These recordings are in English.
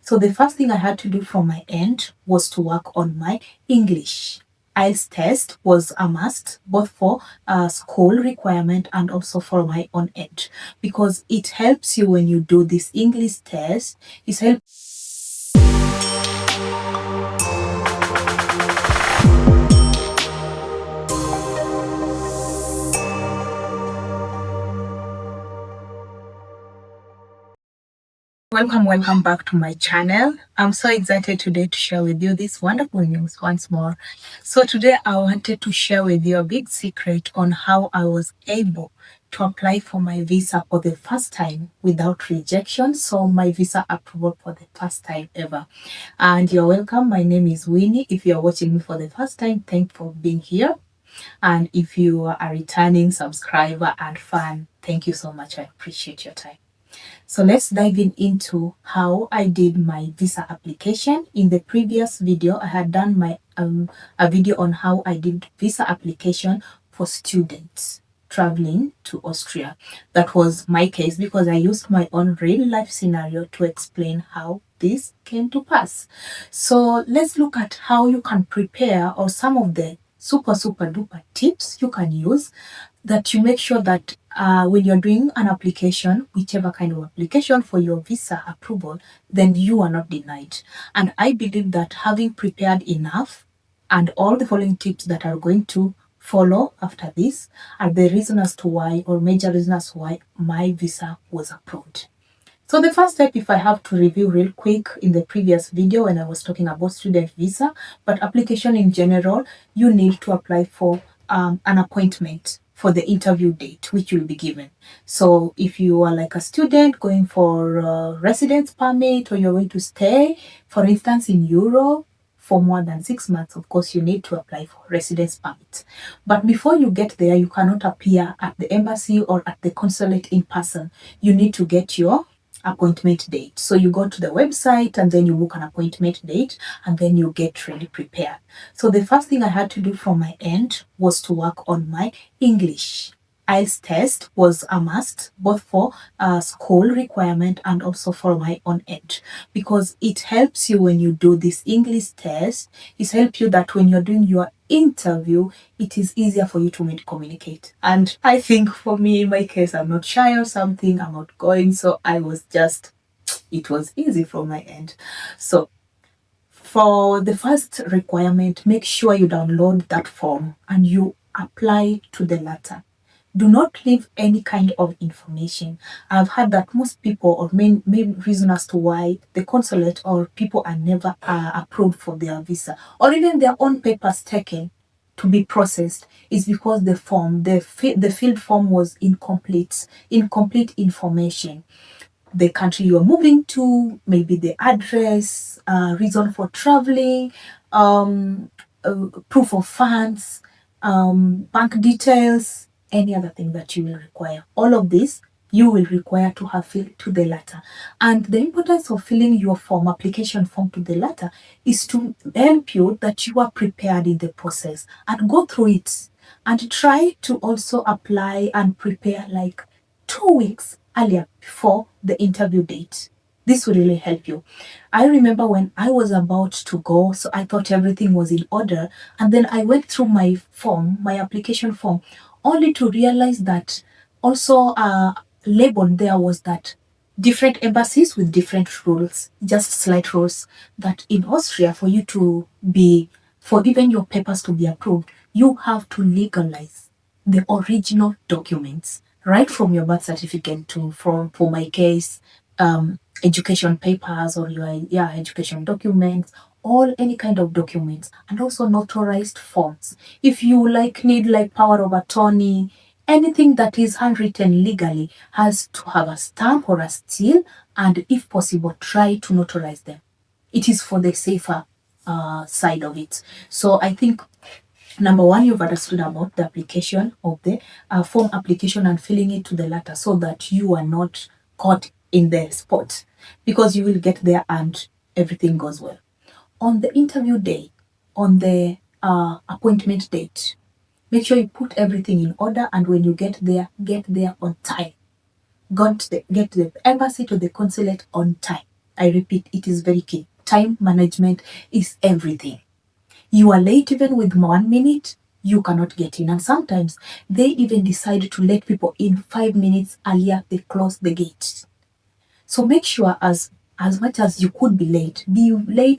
So the first thing I had to do from my end was to work on my English. IELTS test was a must, both for school requirement and also for my own end, because it helps you when you do this English test. It helps. Welcome back to my channel. I'm so excited today to share with you this wonderful news once more. So today I wanted to share with you a big secret on how I was able to apply for my visa for the first time without rejection. So my visa approval for the first time ever. And you're welcome. My name is Winnie. If you're watching me for the first time, thank you for being here. And if you are a returning subscriber and fan, thank you so much. I appreciate your time. So let's dive into how I did my visa application. In the previous video, I had done my a video on how I did visa application for students traveling to Austria. That was my case because I used my own real life scenario to explain how this came to pass. So let's look at how you can prepare, or some of the super duper tips you can use that you make sure that when you're doing an application, whichever kind of application for your visa approval, then you are not denied. And I believe that having prepared enough and all the following tips that are going to follow after this are the reason as to why, or major reasons as to why my visa was approved. So the first step, if I have to review real quick, in the previous video when I was talking about student visa, but application in general, you need to apply for an appointment for the interview date, which will be given. So if you are like a student going for a residence permit, or you're going to stay, for instance, in Europe for more than 6 months, of course, you need to apply for residence permit. But before you get there, you cannot appear at the embassy or at the consulate in person. You need to get your appointment date. So you go to the website and then you book an appointment date and then you get really prepared. So the first thing I had to do from my end was to work on my English. IELTS test was a must, both for school requirement and also for my own end, because it helps you when you do this English test. It helps you that when you're doing your interview, it is easier for you to communicate. And I think for me, in my case, I'm not shy or something, I'm outgoing, so it was easy from my end. So for the first requirement, make sure you download that form and you apply to the letter. Do not leave any kind of information. I've heard that most people, or main reason as to why the consulate or people are never approved for their visa, or even their own papers taken to be processed, is because the form, the filled form was incomplete information. The country you're moving to, maybe the address, reason for traveling, proof of funds, bank details, any other thing that you will require. All of this you will require to have filled to the letter. And the importance of filling your form, application form, to the letter is to help you that you are prepared in the process, and go through it and try to also apply and prepare like 2 weeks earlier before the interview date. This will really help you. I remember when I was about to go, so I thought everything was in order. And then I went through my form, my application form, only to realize that also labeled there was that different embassies with different rules, just slight rules, that in Austria, for you to be, for even your papers to be approved, you have to legalize the original documents, right from your birth certificate to, for my case, education papers, or your education documents, all any kind of documents, and also notarized forms. If you need like power of attorney, anything that is handwritten legally has to have a stamp or a seal, and if possible, try to notarize them. It is for the safer side of it. So I think number one, you've understood about the application of the form application and filling it to the letter, so that you are not caught in the spot, because you will get there and everything goes well. On the interview day, on the appointment date, make sure you put everything in order, and when you get there on time. Get the embassy to the consulate on time. I repeat, it is very key. Time management is everything. You are late even with 1 minute, you cannot get in. And sometimes they even decide to let people in 5 minutes earlier they close the gate. So make sure as much as you could be late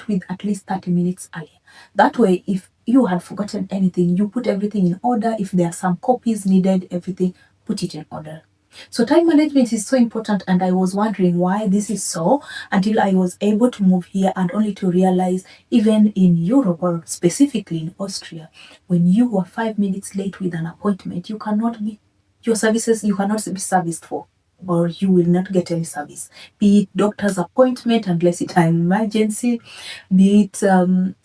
with at least 30 minutes earlier. That way, if you had forgotten anything, you put everything in order. If there are some copies needed, everything, put it in order. So time management is so important, and I was wondering why this is so until I was able to move here and only to realize even in Europe or specifically in Austria, when you are 5 minutes late with an appointment, you cannot be your services you cannot be serviced for, or you will not get any service, be it doctor's appointment unless it's an emergency, be it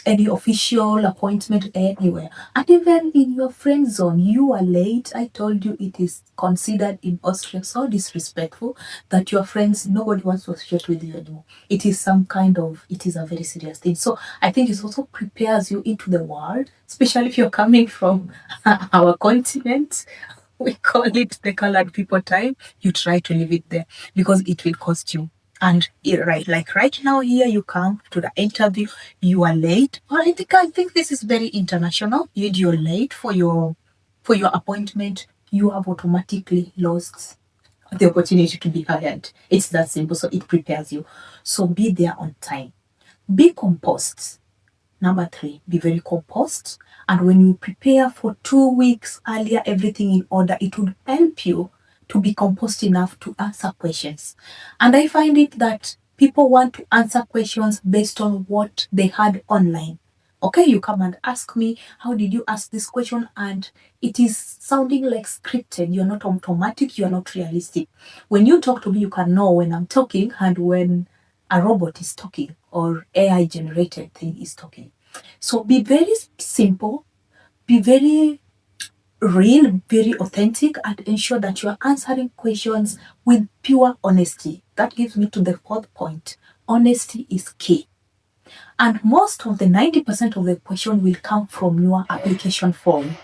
any official appointment anywhere. And even in your friend zone, you are late. I told you it is considered in Austria so disrespectful that your friends, nobody wants to associate with you anymore. It is it is a very serious thing. So I think it also prepares you into the world, especially if you're coming from our continent. We call it the colored people time. You try to leave it there because it will cost you. And like right now here, you come to the interview, you are late. Or I think this is very international. You're late for your appointment. You have automatically lost the opportunity to be hired. It's that simple. So it prepares you. So be there on time. Be composed. Number three, be very composed. And when you prepare for 2 weeks earlier, everything in order, it will help you to be composed enough to answer questions. And I find it that people want to answer questions based on what they had online. Okay, you come and ask me, how did you ask this question? And it is sounding like scripted. You're not automatic, you're not realistic. When you talk to me, you can know when I'm talking and when a robot is talking or AI generated thing is talking. So be very simple, be very real, very authentic, and ensure that you are answering questions with pure honesty. That gives me to the fourth point. Honesty is key. And most of the 90% of the question will come from your application form.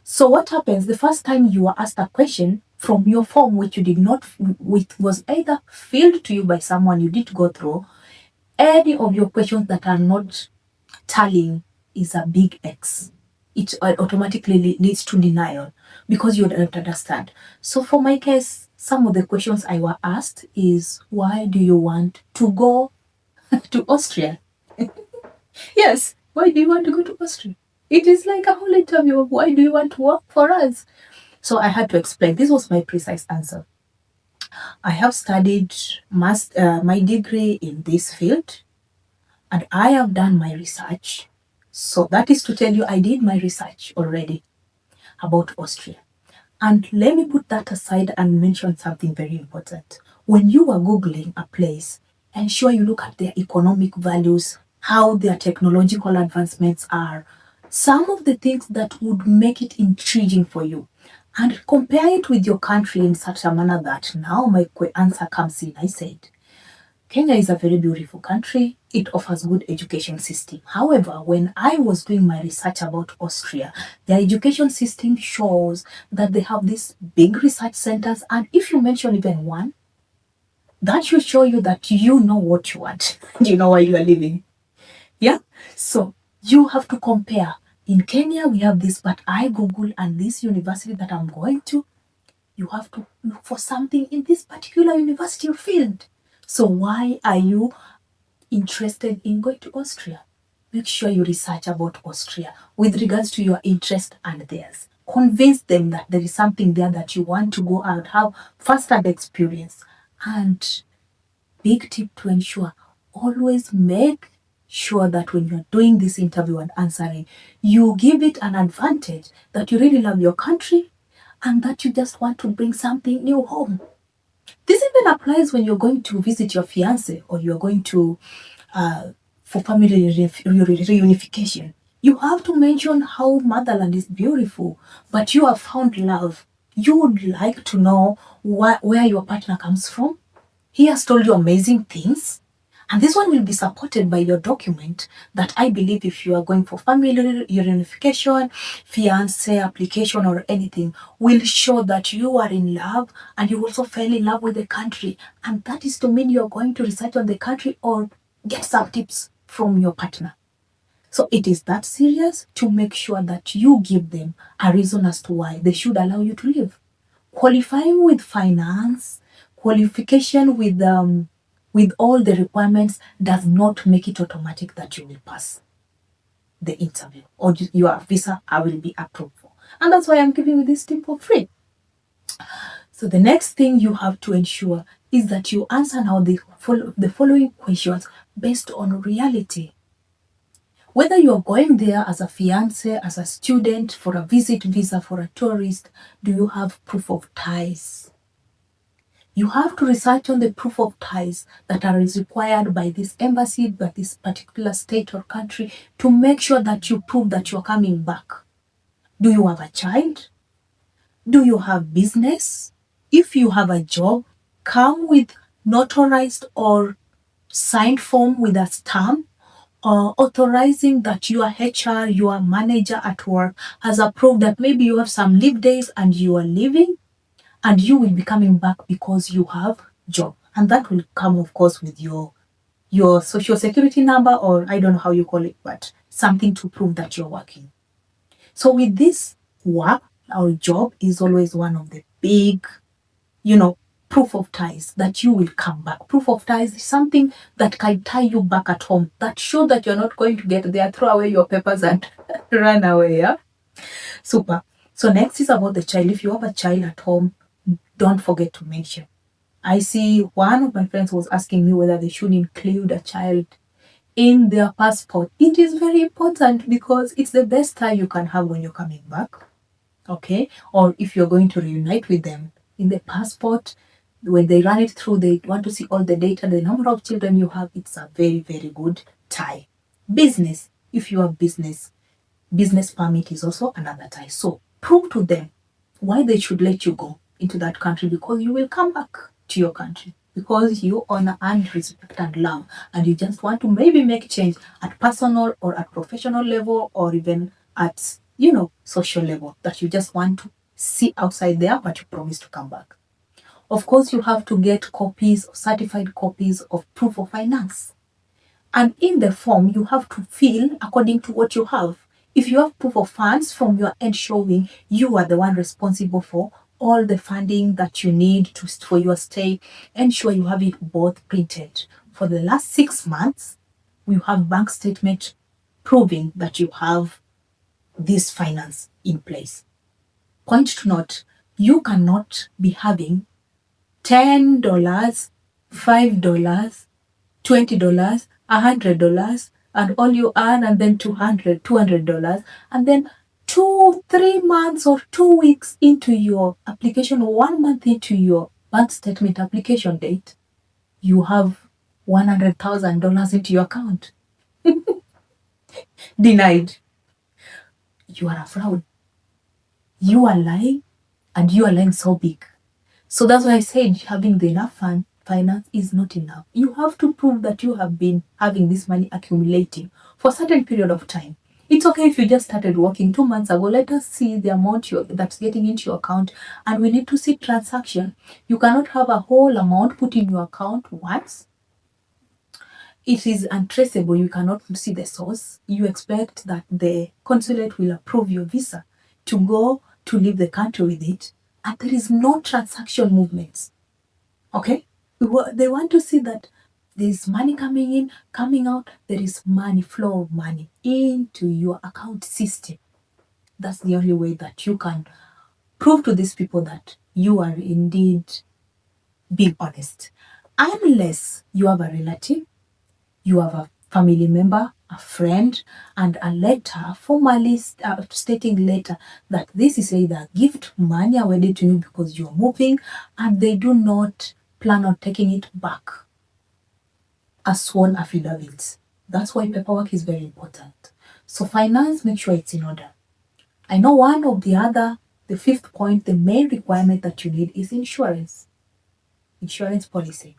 So what happens the first time you are asked a question from your form, which you did not, which was either filled to you by someone you did go through, any of your questions that are not tallying is a big X. It automatically leads to denial because you don't understand. So for my case, some of the questions I were asked is, why do you want to go to Austria? Yes, why do you want to go to Austria? It is like a whole interview of why do you want to work for us? So I had to explain. This was my precise answer. I have studied my degree in this field, and I have done my research. So that is to tell you, I did my research already about Austria. And let me put that aside and mention something very important. When you are Googling a place, ensure you look at their economic values, how their technological advancements are, some of the things that would make it intriguing for you. And compare it with your country in such a manner that now my answer comes in. I said, Kenya is a very beautiful country. It offers good education system. However, when I was doing my research about Austria, their education system shows that they have these big research centers, and if you mention even one, that should show you that you know what you want. You know where you are living. Yeah? So you have to compare. In Kenya, we have this, but I Google and this university that I'm going to, you have to look for something in this particular university or field. So why are you interested in going to Austria? Make sure you research about Austria with regards to your interest and theirs. Convince them that there is something there that you want to go out, have first-hand experience. And big tip to ensure, always make sure that when you're doing this interview and answering, you give it an advantage that you really love your country and that you just want to bring something new home. This even applies when you're going to visit your fiance or you're going to for family reunification. You have to mention how motherland is beautiful, but you have found love. You would like to know where your partner comes from. He has told you amazing things, And this one will be supported by your document that I believe if you are going for family reunification, fiance application, or anything, will show that you are in love and you also fell in love with the country. And that is to mean you're going to research on the country or get some tips from your partner. So it is that serious to make sure that you give them a reason as to why they should allow you to live. Qualifying with finance, qualification with all the requirements does not make it automatic that you will pass the interview or your visa will be approved for. And that's why I'm giving you this tip for free. So the next thing you have to ensure is that you answer now the following questions based on reality. Whether you're going there as a fiance, as a student, for a visit visa, for a tourist, do you have proof of ties? You have to research on the proof of ties that are required by this embassy, by this particular state or country to make sure that you prove that you're coming back. Do you have a child? Do you have business? If you have a job, come with notarized or signed form with a stamp authorizing that your HR, your manager at work has approved that maybe you have some leave days and you are leaving and you will be coming back because you have job. And that will come, of course, with your social security number, or I don't know how you call it, but something to prove that you're working. So with this work, our job is always one of the big, proof of ties that you will come back. Proof of ties is something that can tie you back at home, that show that you're not going to get there, throw away your papers and run away. Yeah? Super. So next is about the child. If you have a child at home, don't forget to mention. I see one of my friends was asking me whether they should include a child in their passport. It is very important because it's the best tie you can have when you're coming back. Okay? Or if you're going to reunite with them, in the passport, when they run it through, they want to see all the data, the number of children you have. It's a very, very good tie. Business, if you have business permit is also another tie. So prove to them why they should let you go into that country, because you will come back to your country because you honor and respect and love, and you just want to maybe make change at personal or at professional level, or even at social level, that you just want to see outside there, but you promise to come back. Of course, you have to get copies, certified copies of proof of finance. And in the form, you have to fill according to what you have. If you have proof of funds from your end showing you are the one responsible for all the funding that you need for your stay, ensure you have it both printed. For the last 6 months, you have bank statement proving that you have this finance in place. Point to note, you cannot be having $10, $5, $20, $100, and all you earn, and then $200, and then 2-3 months or 2 weeks into your application, or 1 month into your bank statement application date, you have $100,000 into your account. Denied. You are a fraud. You are lying, and you are lying so big. So that's why I said having the enough finance is not enough. You have to prove that you have been having this money accumulating for a certain period of time. It's okay if you just started working 2 months ago. Let us see the amount that's getting into your account, and we need to see transaction. You cannot have a whole amount put in your account once. It is untraceable. You cannot see the source. You expect that the consulate will approve your visa to go to leave the country with it, and there is no transaction movements. Okay? They want to see that there's money coming in, coming out, there is money, flow of money into your account system. That's the only way that you can prove to these people that you are indeed being honest. Unless you have a relative, you have a family member, a friend, and a letter, formally stating letter that this is either gift money awarded to you because you're moving, and they do not plan on taking it back. A sworn affidavit. That's why paperwork is very important. So finance, make sure it's in order. I know one of the fifth point, the main requirement that you need is insurance. Insurance policy.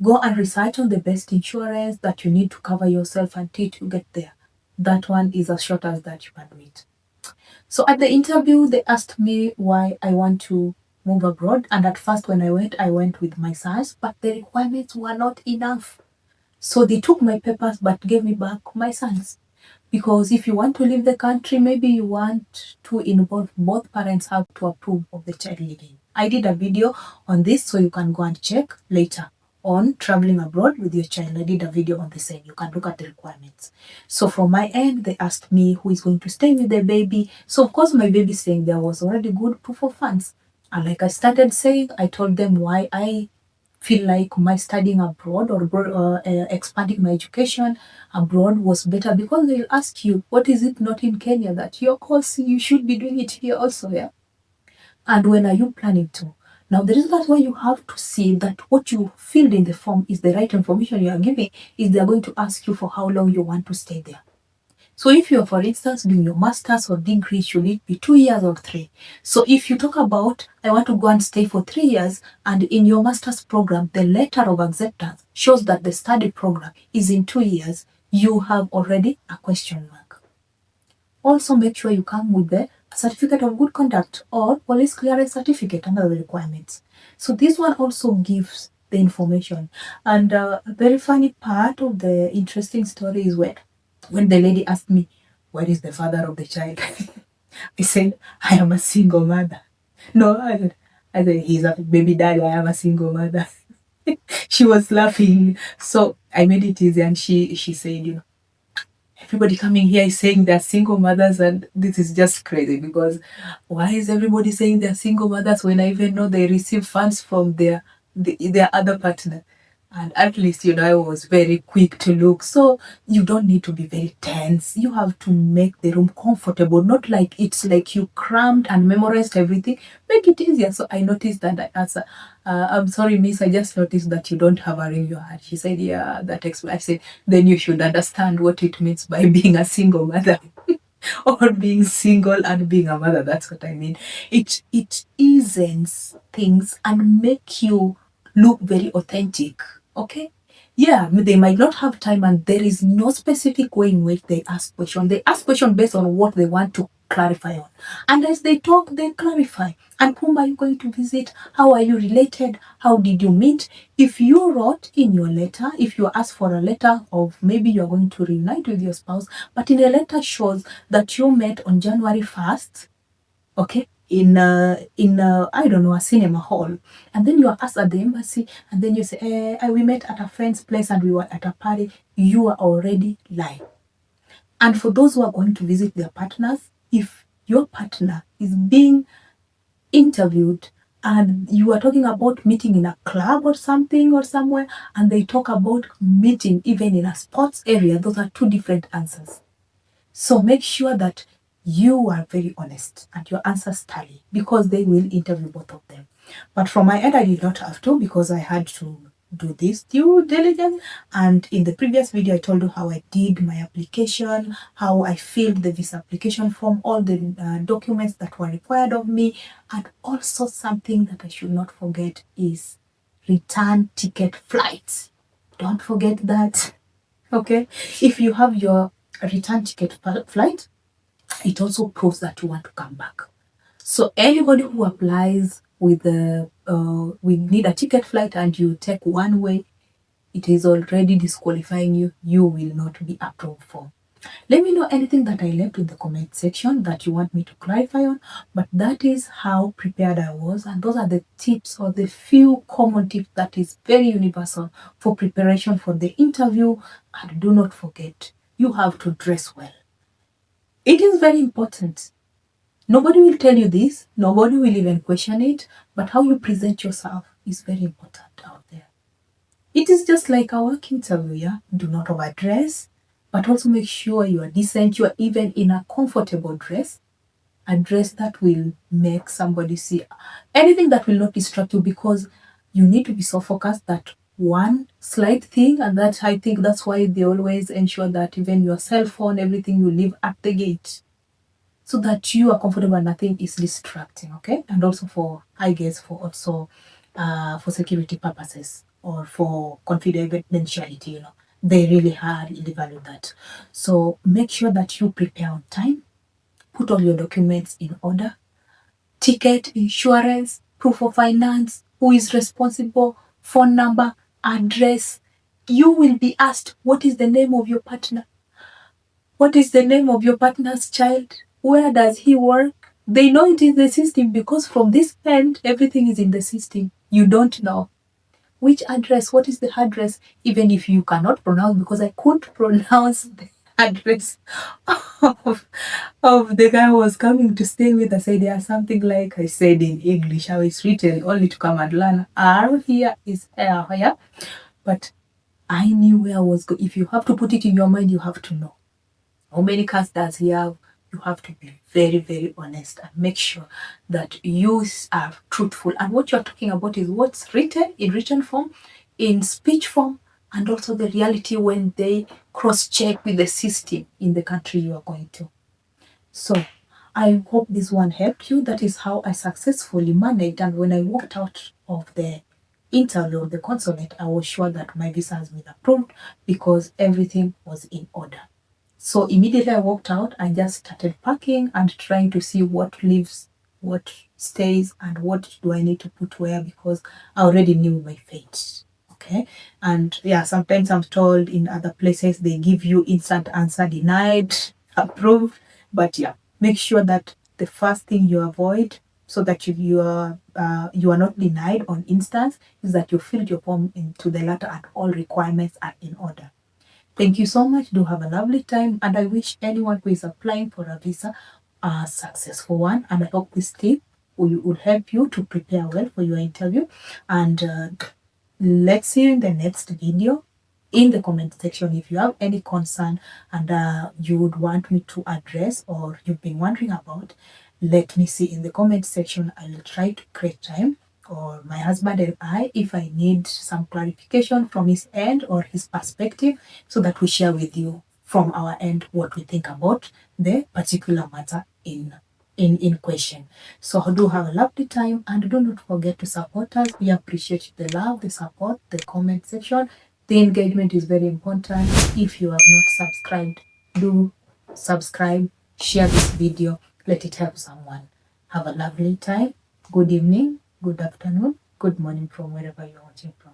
Go and research on the best insurance that you need to cover yourself until you get there. That one is as short as that you can do it. So at the interview, they asked me why I want to move abroad. And at first, when I went with my sons, but the requirements were not enough. So they took my papers but gave me back my sons. Because if you want to leave the country, maybe you want to involve both parents have to approve of the child leaving. I did a video on this, so you can go and check later on traveling abroad with your child. I did a video on the same. You can look at the requirements. So from my end, they asked me who is going to stay with the baby. So of course, my baby saying there was already good proof of funds. And like I started saying, I told them why I feel like my studying abroad or expanding my education abroad was better, because they'll ask you, what is it not in Kenya that your course you should be doing it here also, yeah? And when are you planning to? Now, the reason that's why you have to see that what you filled in the form is the right information you are giving, is they're going to ask you for how long you want to stay there. So if you're, for instance, doing your master's or degree, should it be 2 years or 3? So if you talk about, I want to go and stay for 3 years, and in your master's program, the letter of acceptance shows that the study program is in 2 years, you have already a question mark. Also, make sure you come with the certificate of good conduct or police clearance certificate under the requirements. So this one also gives the information. And a very funny part of the interesting story is when the lady asked me, where is the father of the child? I said, I am a single mother. No, I said, he's a baby daddy, I am a single mother. She was laughing. So I made it easy, and she said, everybody coming here is saying they're single mothers, and this is just crazy, because why is everybody saying they're single mothers when I even know they receive funds from their other partner? And at least, I was very quick to look. So you don't need to be very tense. You have to make the room comfortable, not like it's like you crammed and memorized everything. Make it easier. So I noticed that I answered, I'm sorry, miss, I just noticed that you don't have a ring in your hand. She said, yeah, that explains. I said, then you should understand what it means by being a single mother. Or being single and being a mother. That's what I mean. It eases things and make you look very authentic. Okay? Yeah, they might not have time, and there is no specific way in which they ask questions. They ask questions based on what they want to clarify on. And as they talk, they clarify. And whom are you going to visit? How are you related? How did you meet? If you wrote in your letter, if you ask for a letter of maybe you're going to reunite with your spouse, but in a letter shows that you met on January 1st, okay, in I don't know, a cinema hall, and then you are asked at the embassy, and then you say, we met at a friend's place and we were at a party, you are already lying. And for those who are going to visit their partners, if your partner is being interviewed and you are talking about meeting in a club or something or somewhere, and they talk about meeting even in a sports area, those are two different answers. So make sure that you are very honest and your answers tally, because they will interview both of them. But from my end, I did not have to, because I had to do this due diligence. And in the previous video, I told you how I did my application, how I filled the visa application form, all the documents that were required of me. And also something that I should not forget is return ticket flights. Don't forget that. Okay? If you have your return ticket flight, it also proves that you want to come back. So anybody who applies with we need a ticket flight and you take one way, it is already disqualifying you. You will not be approved for. Let me know anything that I left in the comment section that you want me to clarify on. But that is how prepared I was. And those are the tips, or the few common tips that is very universal for preparation for the interview. And do not forget, you have to dress well. It is very important. Nobody will tell you this. Nobody will even question it. But how you present yourself is very important out there. It is just like a work interview, yeah? Do not overdress, but also make sure you are decent. You are even in a comfortable dress, a dress that will make somebody see, anything that will not distract you, because you need to be so focused that one slight thing, and that I think that's why they always ensure that even your cell phone, everything you leave at the gate, so that you are comfortable and nothing is distracting, okay? And also for, I guess, for also for security purposes. or for confidentiality, they really highly value that. So make sure that you prepare on time, put all your documents in order, ticket, insurance, proof of finance, who is responsible, phone number, address. You will be asked, what is the name of your partner? What is the name of your partner's child? Where does he work? They know it is the system because from this end, everything is in the system. You don't know. Which address? What is the address? Even if you cannot pronounce, because I couldn't pronounce the address of, of the guy who was coming to stay with. I said, yeah, something like I said in English, how it's written, only to come and learn. R here is R here. But I knew where I was going. If you have to put it in your mind, you have to know. How many cars does he have? You have to be very, very honest and make sure that you are truthful. And what you're talking about is what's written in written form, in speech form, and also the reality when they cross-check with the system in the country you are going to. So I hope this one helped you. That is how I successfully managed. And when I walked out of the interview of the consulate, I was sure that my visa has been approved because everything was in order. So immediately I walked out, I just started packing and trying to see what leaves, what stays, and what do I need to put where, because I already knew my fate. Okay. And yeah, sometimes I'm told in other places they give you instant answer denied, approved. But yeah, make sure that the first thing you avoid so that you are not denied on instance is that you filled your form into the letter and all requirements are in order. Thank you so much. Do have a lovely time. And I wish anyone who is applying for a visa a successful one. And I hope this tip will help you to prepare well for your interview. And let's see you in the next video. In the comment section, if you have any concern and you would want me to address or you've been wondering about, let me see in the comment section. I'll try to create time, or my husband and I, if I need some clarification from his end or his perspective, so that we share with you from our end what we think about the particular matter in question. So do have a lovely time and do not forget to support us. We appreciate the love, the support, the comment section. The engagement is very important. If you have not subscribed, do subscribe, share this video, let it help someone. Have a lovely time. Good evening, good afternoon, good morning from wherever you're watching from.